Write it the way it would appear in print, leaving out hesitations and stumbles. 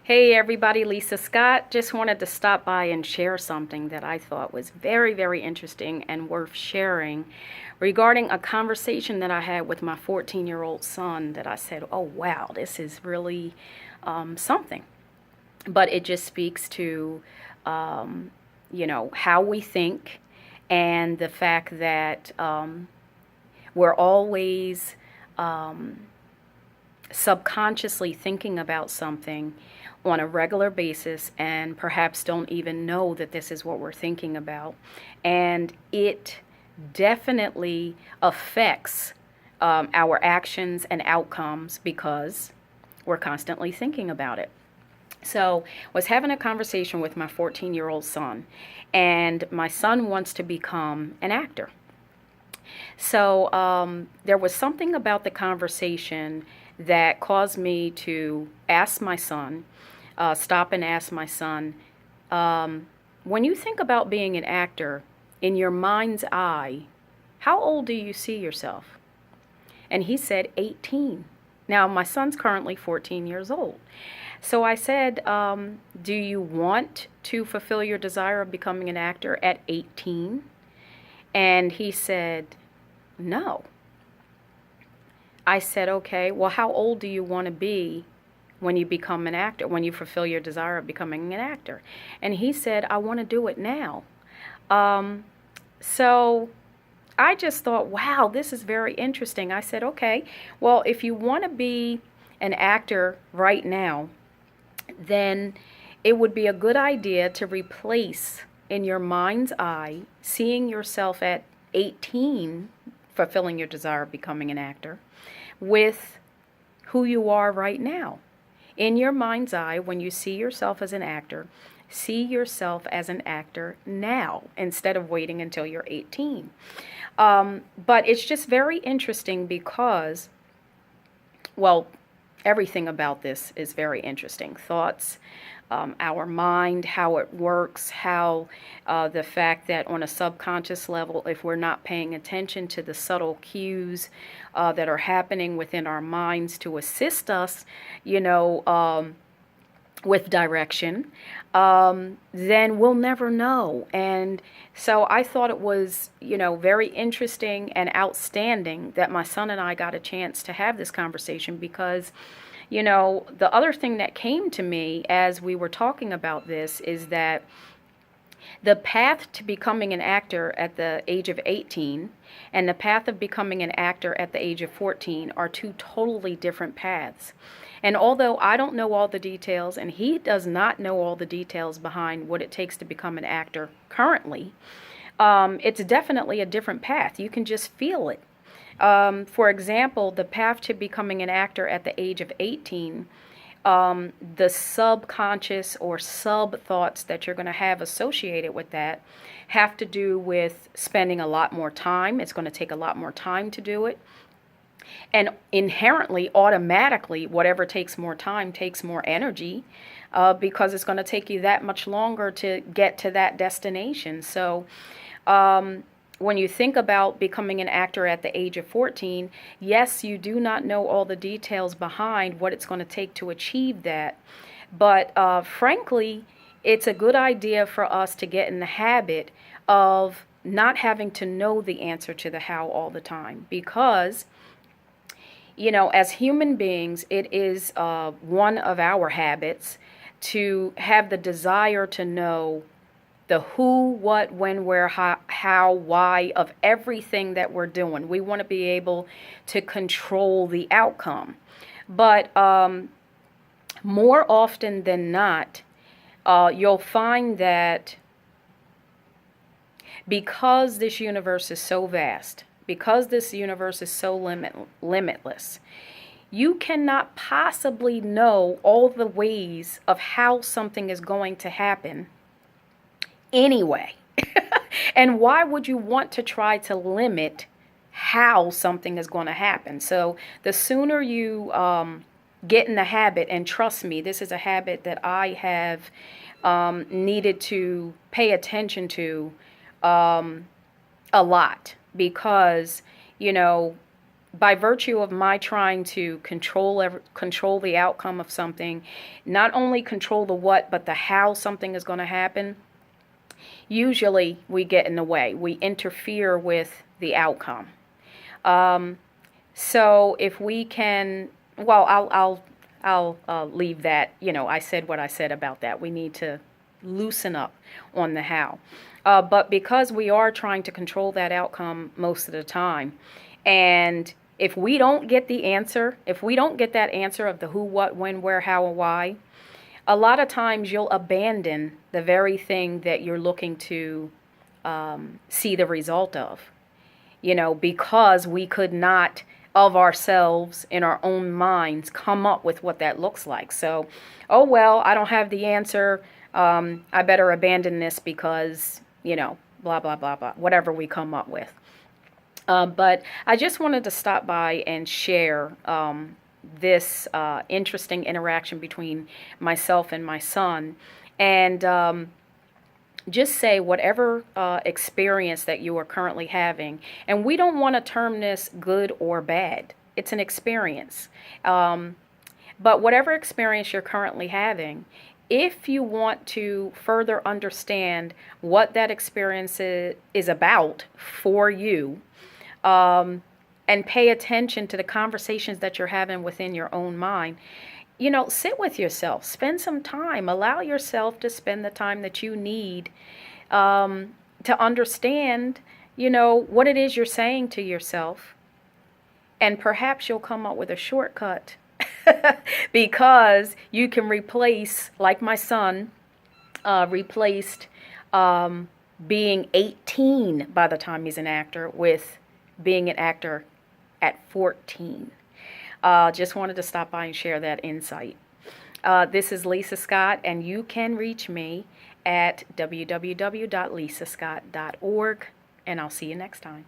Hey everybody, Lisa Scott. Just wanted to stop by and share something that I thought was very, very interesting and worth sharing regarding a conversation that I had with my 14-year-old son that I said, oh wow, this is really something. But it just speaks to, how we think and the fact that we're always subconsciously thinking about something on a regular basis and perhaps don't even know that this is what we're thinking about. And it definitely affects our actions and outcomes because we're constantly thinking about it. So, I was having a conversation with my 14-year-old son, and my son wants to become an actor. So there was something about the conversation that caused me to ask my son, stop and ask my son, when you think about being an actor, in your mind's eye, how old do you see yourself? And he said 18. Now, my son's currently 14 years old. So I said, do you want to fulfill your desire of becoming an actor at 18? And he said, no. I said, okay, well, how old do you want to be when you become an actor, when you fulfill your desire of becoming an actor? And he said, I want to do it now. So I just thought, wow, this is very interesting. I said, okay, well, if you want to be an actor right now, then it would be a good idea to replace in your mind's eye seeing yourself at 18 fulfilling your desire of becoming an actor with who you are right now. In your mind's eye, when you see yourself as an actor, see yourself as an actor now instead of waiting until you're 18. But it's just very interesting because, well, everything about this is very interesting. Thoughts, our mind, how it works, how the fact that on a subconscious level, if we're not paying attention to the subtle cues that are happening within our minds to assist us, with direction, then we'll never know. And so I thought it was, very interesting and outstanding that my son and I got a chance to have this conversation because, the other thing that came to me as we were talking about this is that the path to becoming an actor at the age of 18 and the path of becoming an actor at the age of 14 are two totally different paths. And although I don't know all the details, and he does not know all the details behind what it takes to become an actor currently, it's definitely a different path. You can just feel it. For example, the path to becoming an actor at the age of 18, the subconscious or sub thoughts that you're going to have associated with that have to do with spending a lot more time. It's going to take a lot more time to do it. And inherently, automatically, whatever takes more time takes more energy because it's going to take you that much longer to get to that destination. So, when you think about becoming an actor at the age of 14, yes, you do not know all the details behind what it's going to take to achieve that. But frankly, it's a good idea for us to get in the habit of not having to know the answer to the how all the time because, as human beings, it is one of our habits to have the desire to know the who, what, when, where, how, why of everything that we're doing. We want to be able to control the outcome. But more often than not, you'll find that because this universe is so vast, because this universe is so limitless, you cannot possibly know all the ways of how something is going to happen anyway. And why would you want to try to limit how something is going to happen? So the sooner you get in the habit, and trust me, this is a habit that I have needed to pay attention to a lot because, by virtue of my trying to control the outcome of something, not only control the what, but the how something is going to happen, usually we get in the way. We interfere with the outcome. So if we can, well, I'll leave that. I said what I said about that. We need to loosen up on the how. But because we are trying to control that outcome most of the time, and if we don't get the answer, if we don't get that answer of the who, what, when, where, how, and why, a lot of times you'll abandon the very thing that you're looking to see the result of, because we could not of ourselves in our own minds come up with what that looks like. So, oh, well, I don't have the answer. I better abandon this because, blah, blah, blah, blah, whatever we come up with. But I just wanted to stop by and share this interesting interaction between myself and my son, and just say whatever experience that you are currently having. And we don't want to term this good or bad. It's an experience. But whatever experience you're currently having, if you want to further understand what that experience is about for you, and pay attention to the conversations that you're having within your own mind, sit with yourself, spend some time, allow yourself to spend the time that you need to understand, what it is you're saying to yourself. And perhaps you'll come up with a shortcut because you can replace, like my son replaced being 18 by the time he's an actor with being an actor at 14. Just wanted to stop by and share that insight. This is Lisa Scott, and you can reach me at www.lisascott.org, and I'll see you next time.